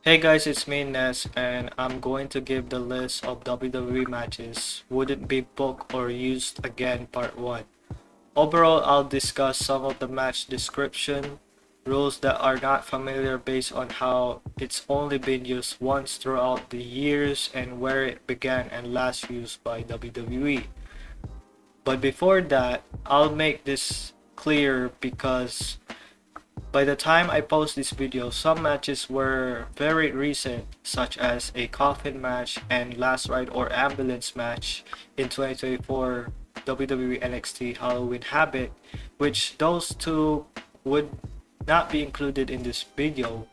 Hey guys, it's me Ness, and I'm going to give the list of WWE matches wouldn't be booked or used again part 1. Overall, I'll discuss some of the match description, rules that are not familiar based on how it's only been used once throughout the years and where it began and last used by WWE. But before that, I'll make this clear because by the time I post this video, some matches were very recent, such as a coffin match and last ride or ambulance match in 2024 WWE NXT Halloween Habit, which those two would not be included in this video.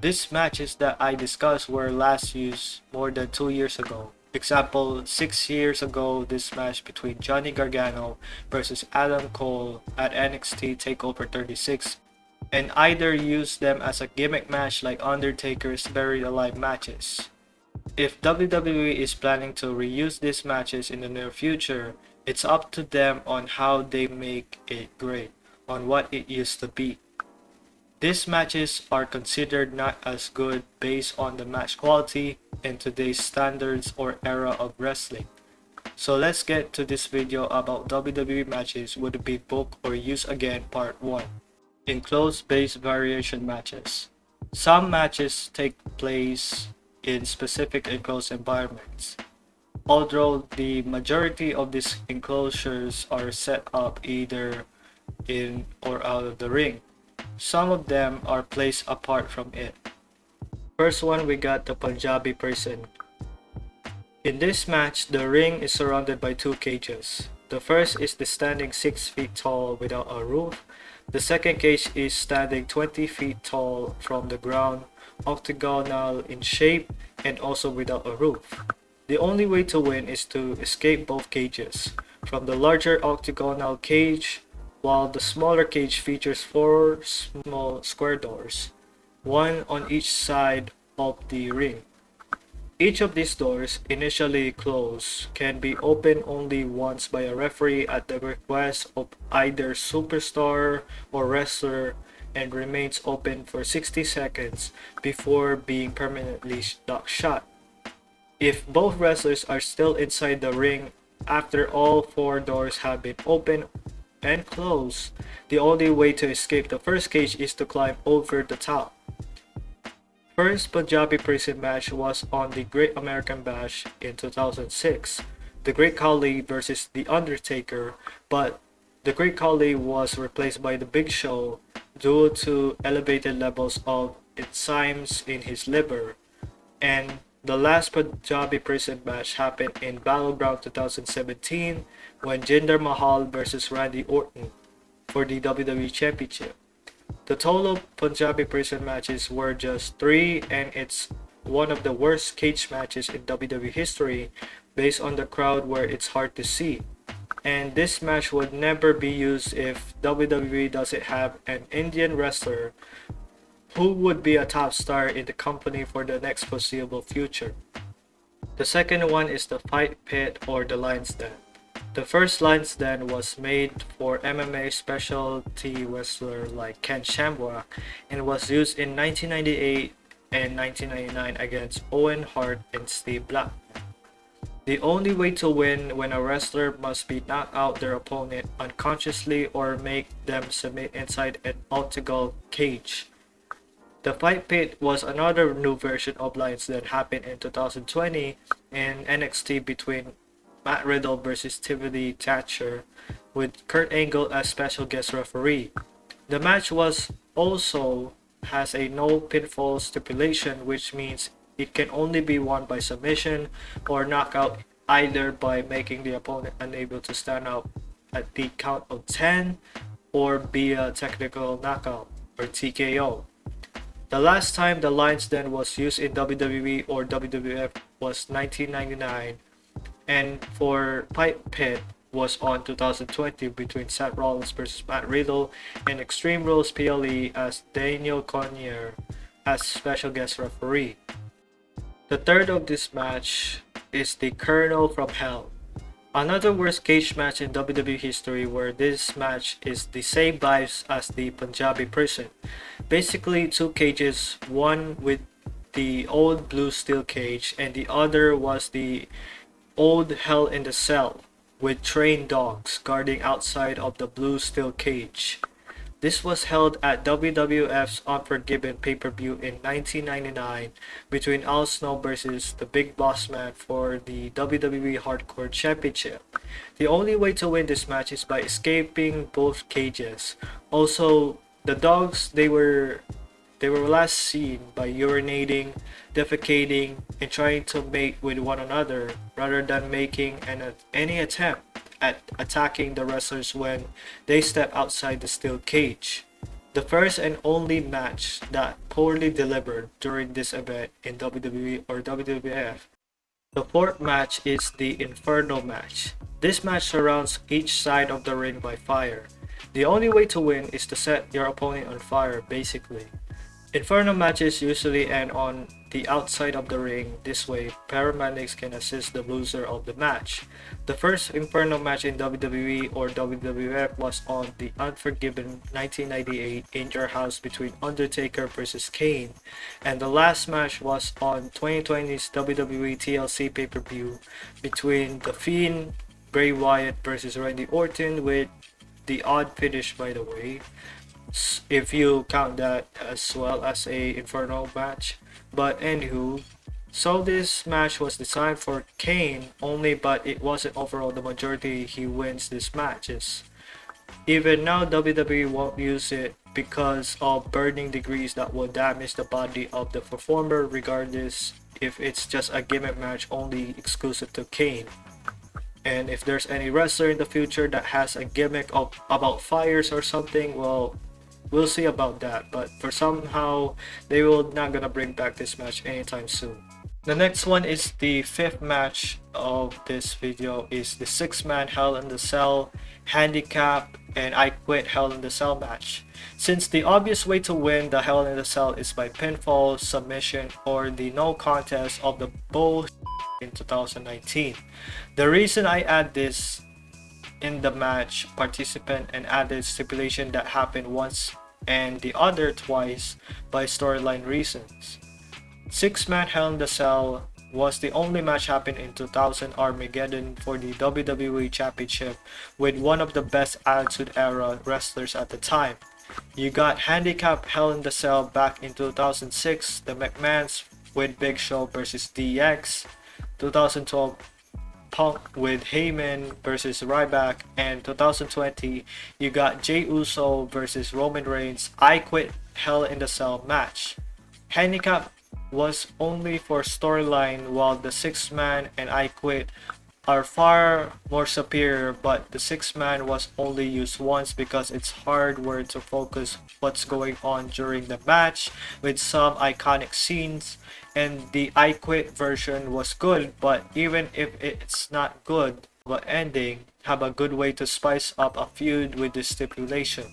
These matches that I discussed were last used more than 2 years ago. Example, 6 years ago, this match between Johnny Gargano versus Adam Cole at NXT TakeOver 36, and either use them as a gimmick match like Undertaker's Buried Alive matches. If WWE is planning to reuse these matches in the near future, it's up to them on how they make it great, on what it used to be. These matches are considered not as good based on the match quality in today's standards or era of wrestling. So let's get to this video about WWE matches would be booked or used again part 1. Enclosure-based variation matches. Some matches take place in specific enclosed environments. Although the majority of these enclosures are set up either in or out of the ring, some of them are placed apart from it. First one, we got the Punjabi Prison. In this match, the ring is surrounded by two cages. The first is the standing 6 feet tall without a roof. The second cage is standing 20 feet tall from the ground, octagonal in shape, and also without a roof. The only way to win is to escape both cages from the larger octagonal cage, while the smaller cage features 4 small square doors, one on each side of the ring. Each of these doors, initially closed, can be opened only once by a referee at the request of either superstar or wrestler, and remains open for 60 seconds before being permanently shut. If both wrestlers are still inside the ring after all 4 doors have been opened and closed, the only way to escape the first cage is to climb over the top. First Punjabi Prison match was on the Great American Bash in 2006, the Great Khali versus The Undertaker, but the Great Khali was replaced by the Big Show due to elevated levels of enzymes in his liver. And the last Punjabi Prison match happened in Battleground 2017 when Jinder Mahal versus Randy Orton for the WWE Championship. The total Punjabi Prison matches were just 3, and it's one of the worst cage matches in WWE history based on the crowd where it's hard to see. And this match would never be used if WWE doesn't have an Indian wrestler who would be a top star in the company for the next foreseeable future. The second one is the Fight Pit or the Lion's Den. The first Lion's Den was made for MMA specialty wrestler like Ken Shamrock and was used in 1998 and 1999 against Owen Hart and Steve Blackman. The only way to win when a wrestler must be knock out their opponent unconsciously or make them submit inside an octagonal cage. The Fight Pit was another new version of Lions that happened in 2020 in NXT between Matt Riddle versus Timothy Thatcher, with Kurt Angle as special guest referee. The match also has a no pinfall stipulation, which means it can only be won by submission or knockout, either by making the opponent unable to stand up at the count of 10 or via technical knockout or TKO. The last time the Lion's Den was used in WWE or WWF was 1999, and for Fight Pit was on 2020 between Seth Rollins versus Matt Riddle and Extreme Rules PLE as Daniel Cormier as special guest referee. The third of this match is the Kennel from Hell. Another worst cage match in WWE history, where this match is the same vibes as the Punjabi Prison. Basically, two cages, one with the old blue steel cage and the other was the old Hell in the Cell with trained dogs guarding outside of the blue steel cage. This was held at WWF's Unforgiven pay-per-view in 1999 between Al Snow versus the Big Boss Man for the WWE Hardcore Championship. The only way to win this match is by escaping both cages. Also, the dogs they were last seen by urinating, defecating, and trying to mate with one another rather than making any attempt at attacking the wrestlers when they step outside the steel cage. The first and only match that poorly delivered during this event in WWE or WWF. The fourth match is the Inferno match. This match surrounds each side of the ring by fire. The only way to win is to set your opponent on fire, basically. Inferno matches usually end on the outside of the ring. This way, paramedics can assist the loser of the match. The first Inferno match in WWE or WWF was on the Unforgiven 1998 in your house between Undertaker versus Kane, and the last match was on 2020's WWE TLC pay-per-view between The Fiend, Bray Wyatt versus Randy Orton, with the odd finish, by the way, if you count that as well as a Inferno match. But anywho, so this match was designed for Kane only, but it wasn't overall the majority he wins these matches. Even now, WWE won't use it because of burning degrees that will damage the body of the performer, regardless if it's just a gimmick match only exclusive to Kane. And if there's any wrestler in the future that has a gimmick of about fires or something, well, we'll see about that. But for somehow, they will not gonna bring back this match anytime soon. The next one is the fifth match of this video, is the 6-man Hell in the Cell, Handicap, and I Quit Hell in the Cell match. Since the obvious way to win the Hell in the Cell is by pinfall, submission, or the no contest of the bull in 2019. The reason I add this in the match participant and added stipulation that happened once and the other twice by storyline reasons. 6-man Hell in the Cell was the only match happened in 2000 Armageddon for the WWE Championship with one of the best Attitude Era wrestlers at the time. You got Handicap Hell in the Cell back in 2006, the McMahons with Big Show versus DX, 2012 Punk with Heyman versus Ryback, and 2020 you got Jey Uso versus Roman Reigns I Quit Hell in the Cell match. Handicap was only for storyline, while the 6-man and I Quit are far more superior, but the 6-man was only used once because it's hard work to focus what's going on during the match with some iconic scenes, and the I Quit version was good, but even if it's not good but ending, have a good way to spice up a feud with the stipulation.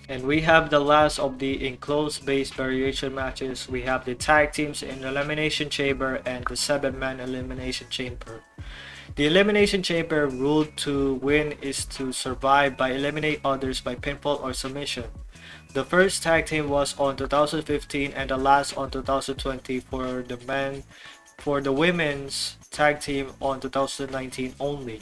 And we have the last of the Enclosure-Based variation matches. We have the tag teams in Elimination Chamber and the 7-man Elimination Chamber. The Elimination Chamber rule to win is to survive by eliminate others by pinfall or submission. The first tag team was on 2015 and the last on 2020 for the men. For the women's tag team on 2019 only,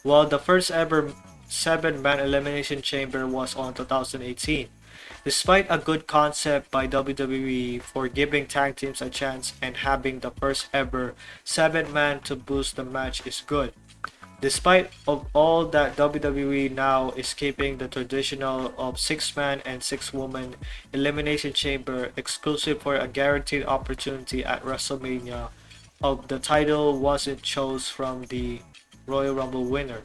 while the first ever 7-man Elimination Chamber was on 2018. Despite a good concept by WWE for giving tag teams a chance and having the first ever 7-man to boost the match is good. Despite of all that, WWE now is keeping the traditional of 6-man and 6-woman Elimination Chamber exclusive for a guaranteed opportunity at WrestleMania of the title wasn't chose from the Royal Rumble winner.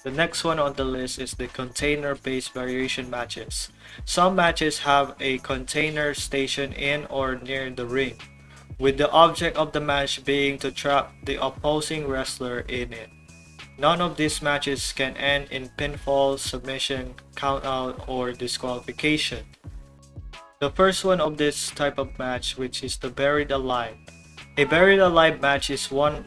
The next one on the list is the container-based variation matches. Some matches have a container stationed in or near the ring, with the object of the match being to trap the opposing wrestler in it. None of these matches can end in pinfall, submission, countout, or disqualification. The first one of this type of match, which is the Buried Alive. A Buried Alive match is one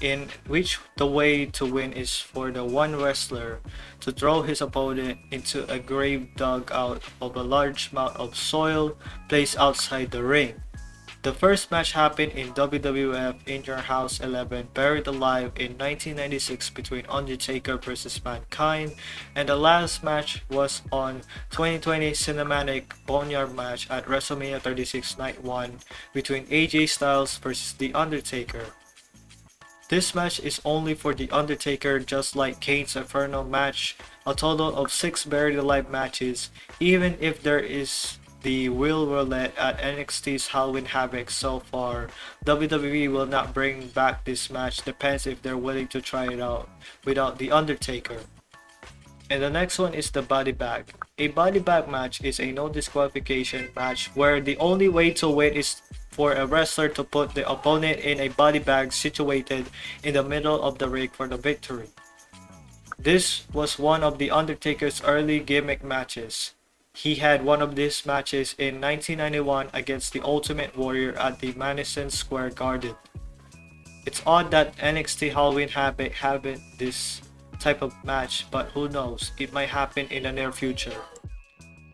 in which the way to win is for the one wrestler to throw his opponent into a grave dug out of a large amount of soil placed outside the ring. The first match happened in WWF In Your House 11 Buried Alive in 1996 between Undertaker vs Mankind, and the last match was on 2020 Cinematic Boneyard match at WrestleMania 36 Night 1 between AJ Styles vs The Undertaker. This match is only for The Undertaker, just like Kane's Inferno match, a total of 6 Buried Alive matches, even if there is the Will Roulette at NXT's Halloween Havoc so far. WWE will not bring back this match, depends if they're willing to try it out without The Undertaker. And the next one is the body bag. A body bag match is a no disqualification match where the only way to win is for a wrestler to put the opponent in a body bag situated in the middle of the ring for the victory. This was one of The Undertaker's early gimmick matches. He had one of these matches in 1991 against the Ultimate Warrior at the Madison Square Garden. It's odd that NXT Halloween Havoc haven't this type of match, but who knows, it might happen in the near future.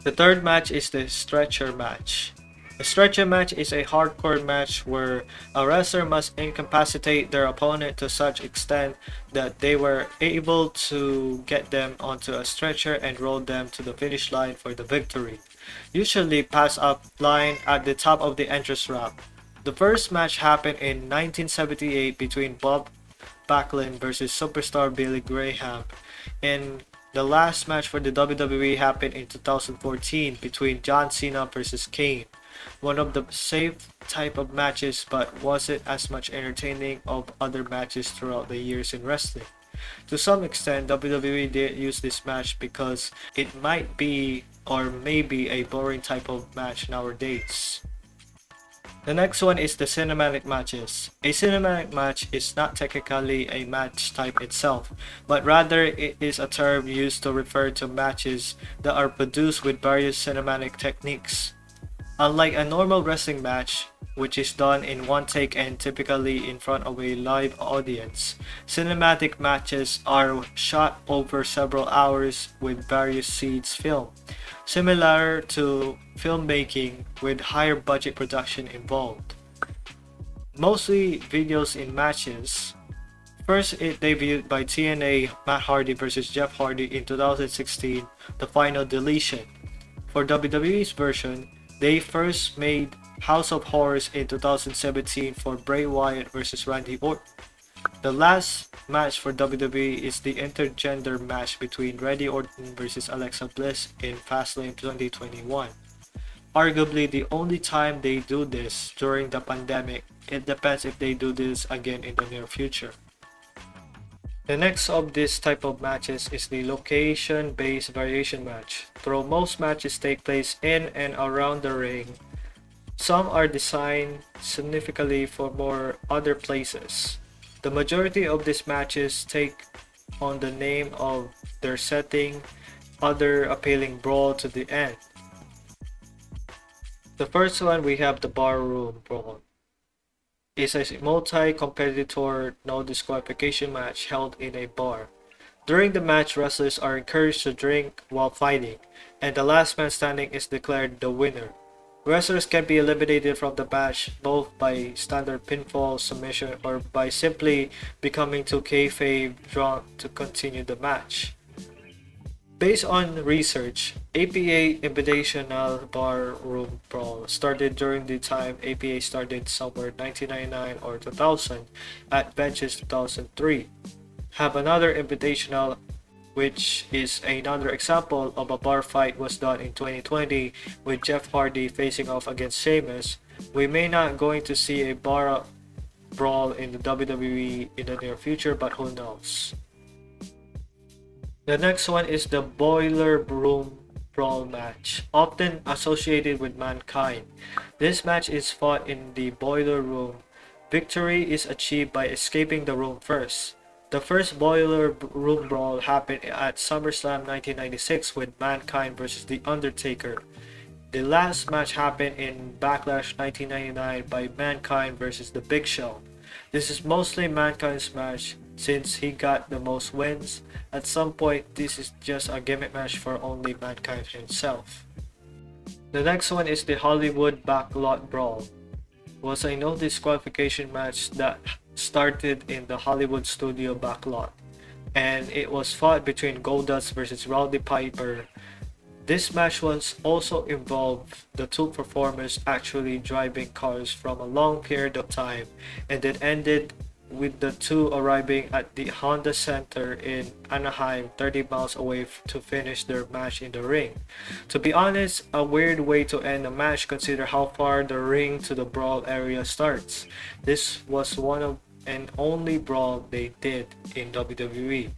The third match is the stretcher match. A stretcher match is a hardcore match where a wrestler must incapacitate their opponent to such extent that they were able to get them onto a stretcher and roll them to the finish line for the victory, usually pass up line at the top of the entrance ramp. The first match happened in 1978 between Bob Backlot versus superstar Billy Graham, and the last match for the WWE happened in 2014 between John Cena versus Kane. One of the safe type of matches, but wasn't as much entertaining of other matches throughout the years in wrestling. To some extent, WWE did use this match because it might be or maybe a boring type of match nowadays. The next one is the cinematic matches. A cinematic match is not technically a match type itself, but rather it is a term used to refer to matches that are produced with various cinematic techniques. Unlike a normal wrestling match, which is done in one take and typically in front of a live audience, cinematic matches are shot over several hours with various scenes filmed, similar to filmmaking with higher budget production involved. Mostly videos in matches. First, it debuted by TNA Matt Hardy vs Jeff Hardy in 2016, The Final Deletion. For WWE's version, they first made House of Horrors in 2017 for Bray Wyatt vs Randy Orton. The last match for WWE is the intergender match between Randy Orton vs Alexa Bliss in Fastlane 2021. Arguably the only time they do this during the pandemic. It depends if they do this again in the near future. The next of this type of matches is the location-based variation match. Though most matches take place in and around the ring, some are designed significantly for more other places. The majority of these matches take on the name of their setting, other appealing brawl to the end. The first one we have the Barroom Brawl. It's a multi-competitor no disqualification match held in a bar. During the match, wrestlers are encouraged to drink while fighting, and the last man standing is declared the winner. Wrestlers can be eliminated from the match both by standard pinfall, submission, or by simply becoming too kayfabe drunk to continue the match. Based on research, APA Invitational Bar Room Brawl started during the time APA started somewhere 1999 or 2000 at Benches 2003. Have another invitational, which is another example of a bar fight, was done in 2020 with Jeff Hardy facing off against Sheamus. We may not going to see a bar brawl in the WWE in the near future, but who knows. The next one is the Boiler Room Brawl match, often associated with Mankind. This match is fought in the Boiler Room. Victory is achieved by escaping the room first. The first Boiler Room Brawl happened at SummerSlam 1996 with Mankind vs The Undertaker. The last match happened in Backlash 1999 by Mankind vs The Big Show. This is mostly Mankind's match since he got the most wins. At some point, this is just a gimmick match for only Mankind himself. The next one is the Hollywood Backlot Brawl. It was a no disqualification match that started in the Hollywood studio Backlot, and it was fought between Goldust versus Rowdy Piper. This match was also involved the two performers actually driving cars from a long period of time, and it ended with the two arriving at the Honda Center in Anaheim 30 miles away to finish their match in the ring. To be honest, a weird way to end a match consider how far the ring to the brawl area starts. This was one of and only brawl they did in WWE.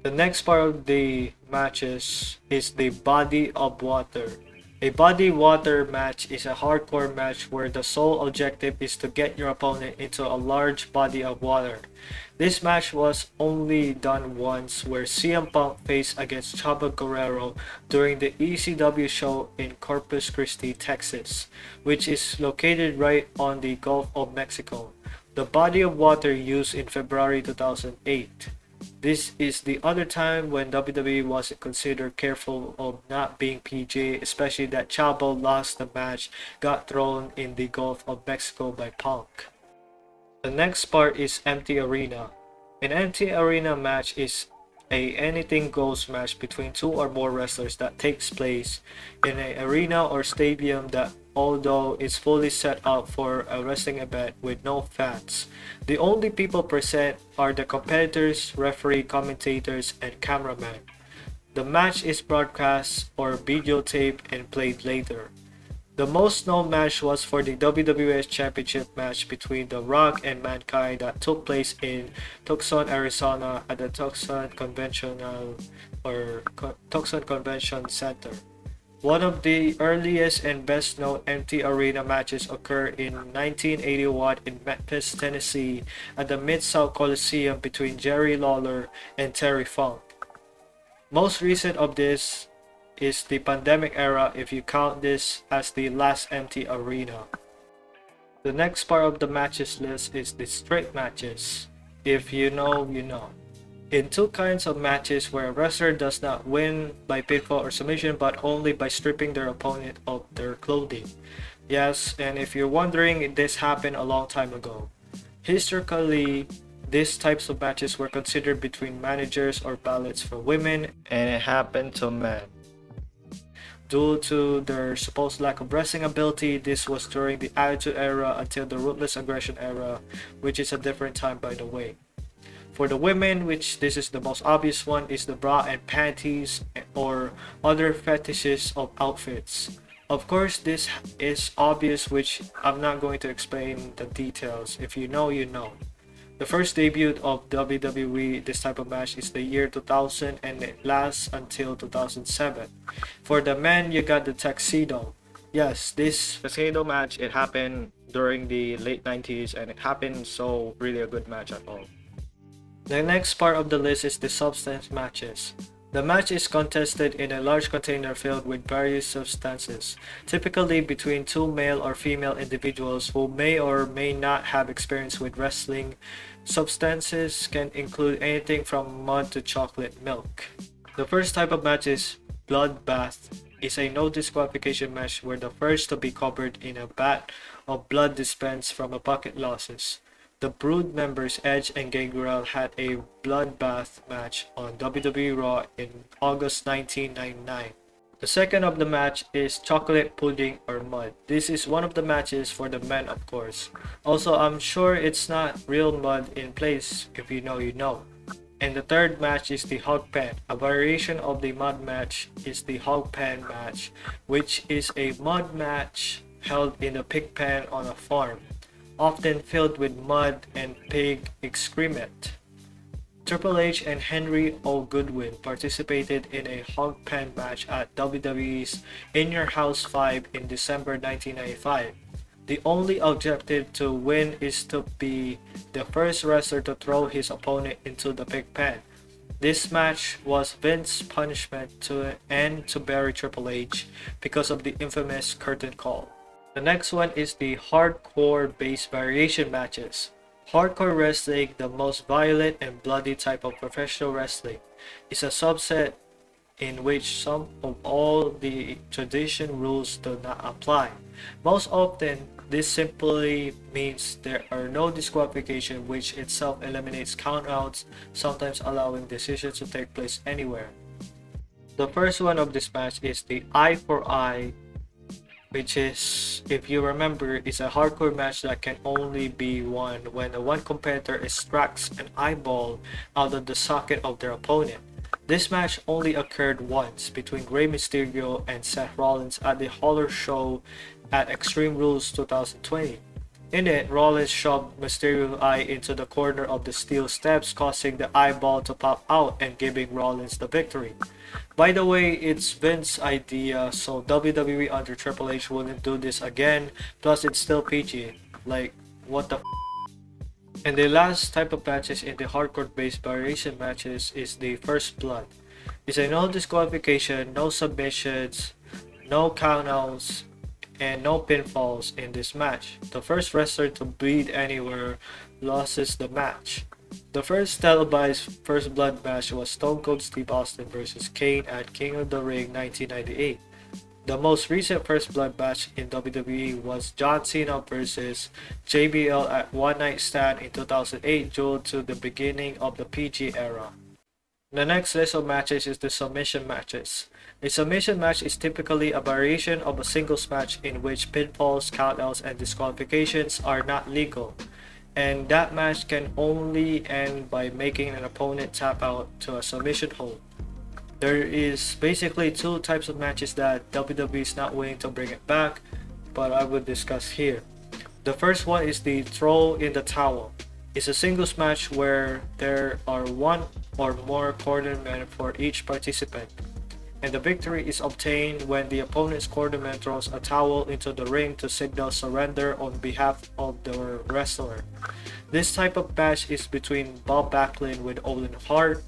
The next part of the matches is the Body of Water. A body water match is a hardcore match where the sole objective is to get your opponent into a large body of water. This match was only done once where CM Punk faced against Chavo Guerrero during the ECW show in Corpus Christi, Texas, which is located right on the Gulf of Mexico. The body of water used in February 2008. This is the other time when WWE wasn't considered careful of not being PG, especially that Chavo lost the match, got thrown in the Gulf of Mexico by Punk. The next part is Empty Arena. An empty arena match is a anything goes match between two or more wrestlers that takes place in an arena or stadium that although it's fully set up for a wrestling event with no fans. The only people present are the competitors, referee, commentators, and cameraman. The match is broadcast or videotaped and played later. The most known match was for the WWF Championship match between The Rock and Mankind that took place in Tucson, Arizona at the Tucson Convention Center. One of the earliest and best known empty arena matches occurred in 1981 in Memphis, Tennessee at the Mid-South Coliseum between Jerry Lawler and Terry Funk. Most recent of this is the pandemic era if you count this as the last empty arena. The next part of the matches list is the straight matches. If you know, you know. In two kinds of matches where a wrestler does not win by pinfall or submission but only by stripping their opponent of their clothing. Yes, and if you're wondering, this happened a long time ago. Historically, these types of matches were considered between managers or ballots for women, and it happened to men. Due to their supposed lack of wrestling ability, this was during the Attitude Era until the Ruthless Aggression Era, which is a different time by the way. For the women, which this is the most obvious one, is the bra and panties or other fetishes of outfits. Of course, this is obvious, which I'm not going to explain the details. If you know, you know. The first debut of WWE this type of match is the year 2000 and it lasts until 2007. For the men, you got the Tuxedo. Yes, this Tuxedo match, it happened during the late 90s and it happened so really a good match at all. The next part of the list is the substance matches. The match is contested in a large container filled with various substances, typically between two male or female individuals who may or may not have experience with wrestling. Substances can include anything from mud to chocolate milk. The first type of match is Bloodbath. It's a no disqualification match where the first to be covered in a vat of blood dispensed from a bucket losses. The Brood members Edge and Gangrel had a bloodbath match on WWE Raw in August 1999. The second of the match is Chocolate Pudding or Mud. This is one of the matches for the men, of course. Also, I'm sure it's not real mud in place. If you know, you know. And the third match is the Hog Pen. A variation of the mud match is the Hog Pen match, which is a mud match held in a pig pen on a farm, often filled with mud and pig excrement. Triple H and Henry O. Goodwin participated in a Hog Pen match at WWE's In Your House 5 in December 1995. The only objective to win is to be the first wrestler to throw his opponent into the pig pen. This match was Vince's punishment to bury Triple H because of the infamous curtain call. The next one is the hardcore-based variation matches. Hardcore wrestling, the most violent and bloody type of professional wrestling, is a subset in which some of all the tradition rules do not apply. Most often, this simply means there are no disqualification, which itself eliminates countouts, sometimes allowing decisions to take place anywhere. The first one of this match is the Eye for Eye, which is, if you remember, is a hardcore match that can only be won when the one competitor extracts an eyeball out of the socket of their opponent. This match only occurred once between Rey Mysterio and Seth Rollins at the Holler Show at Extreme Rules 2020. In it, Rollins shoved Mysterio's eye into the corner of the steel steps, causing the eyeball to pop out and giving Rollins the victory. By the way, it's Vince's idea, so WWE under Triple H wouldn't do this again, plus it's still PG. Like, what the f. And the last type of matches in the hardcore based variation matches is the First Blood. It's a no disqualification, no submissions, no countouts, and no pinfalls in this match. The first wrestler to bleed anywhere loses the match. The first televised First Blood match was Stone Cold Steve Austin vs. Kane at King of the Ring 1998. The most recent First Blood match in WWE was John Cena vs. JBL at One Night Stand in 2008 due to the beginning of the PG era. The next list of matches is the submission matches. A submission match is typically a variation of a singles match in which pinfalls, countouts, and disqualifications are not legal, and that match can only end by making an opponent tap out to a submission hold. There is basically two types of matches that WWE is not willing to bring it back, but I will discuss here. The first one is the throw in the towel. It's a singles match where there are one or more cornermen for each participant, and the victory is obtained when the opponent's cornerman throws a towel into the ring to signal surrender on behalf of the wrestler. This type of match is between Bob Backlund with Owen Hart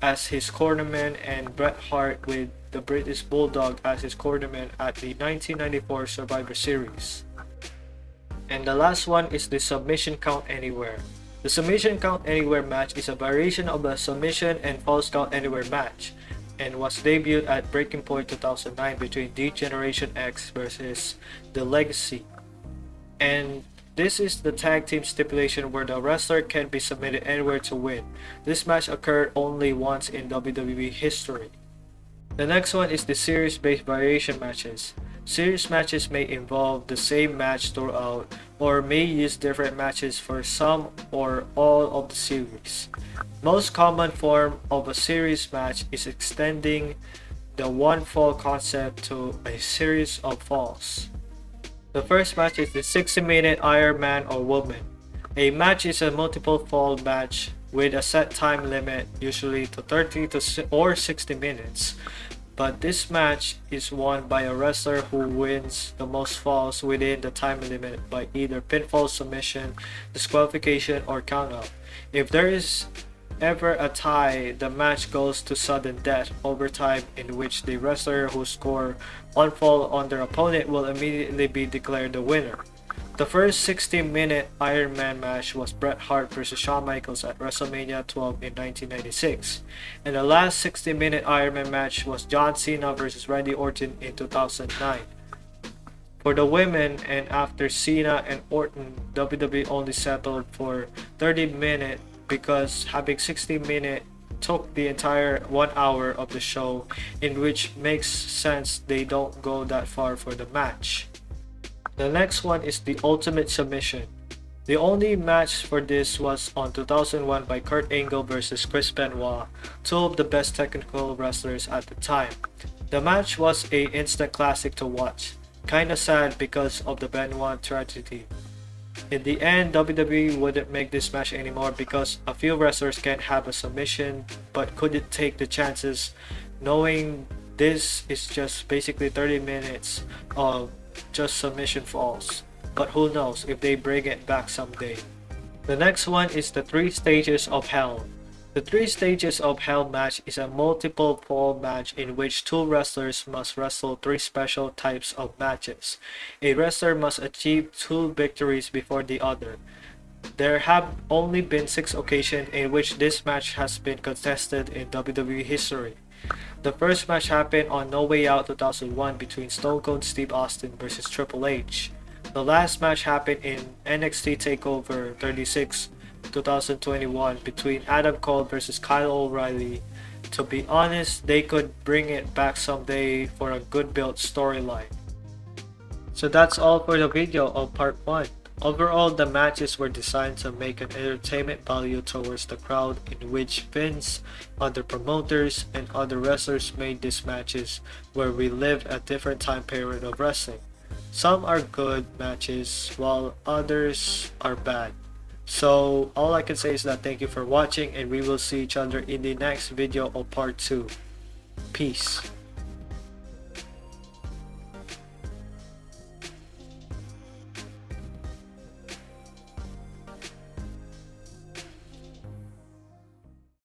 as his cornerman and Bret Hart with the British Bulldog as his cornerman at the 1994 Survivor Series. And the last one is the Submission Count Anywhere. The Submission Count Anywhere match is a variation of the Submission and Falls Count Anywhere match, and was debuted at Breaking Point 2009 between D-Generation X versus The Legacy. And this is the tag team stipulation where the wrestler can be submitted anywhere to win. This match occurred only once in WWE history. The next one is the series-based variation matches. Series matches may involve the same match throughout, or may use different matches for some or all of the series. Most common form of a series match is extending the one fall concept to a series of falls. The first match is the 60-minute Iron Man or Woman. A match is a multiple fall match with a set time limit, usually to 30 or 60 minutes. But this match is won by a wrestler who wins the most falls within the time limit by either pinfall, submission, disqualification, or countout. If there is ever a tie, the match goes to sudden death overtime, in which the wrestler who scored one fall on their opponent will immediately be declared the winner. The first 60-minute Iron Man match was Bret Hart vs. Shawn Michaels at WrestleMania 12 in 1996, and the last 60-minute Iron Man match was John Cena vs. Randy Orton in 2009. For the women, and after Cena and Orton, WWE only settled for 30 minutes because having 60 minutes took the entire 1 hour of the show, in which makes sense they don't go that far for the match. The next one is the Ultimate Submission. The only match for this was on 2001 by Kurt Angle vs. Chris Benoit, two of the best technical wrestlers at the time. The match was a instant classic to watch, kinda sad because of the Benoit tragedy. In the end, WWE wouldn't make this match anymore because a few wrestlers can't have a submission but couldn't take the chances, knowing this is just basically 30 minutes of just submission falls. But who knows if they bring it back someday. The next one is the 3 stages of hell. The three stages of Hell match is a multiple fall match in which two wrestlers must wrestle three special types of matches. A wrestler must achieve two victories before the other. There have only been 6 occasions in which this match has been contested in WWE history. The first match happened on No Way Out 2001 between Stone Cold Steve Austin versus Triple H. The last match happened in NXT TakeOver 36 2021 between Adam Cole versus Kyle O'Reilly. To be honest, they could bring it back someday for a good built storyline. So that's all for the video of part 1. Overall, the matches were designed to make an entertainment value towards the crowd, in which Vince, other promoters, and other wrestlers made these matches where we lived a different time period of wrestling. Some are good matches while others are bad. So all I can say is that thank you for watching, and we will see each other in the next video of part 2. Peace.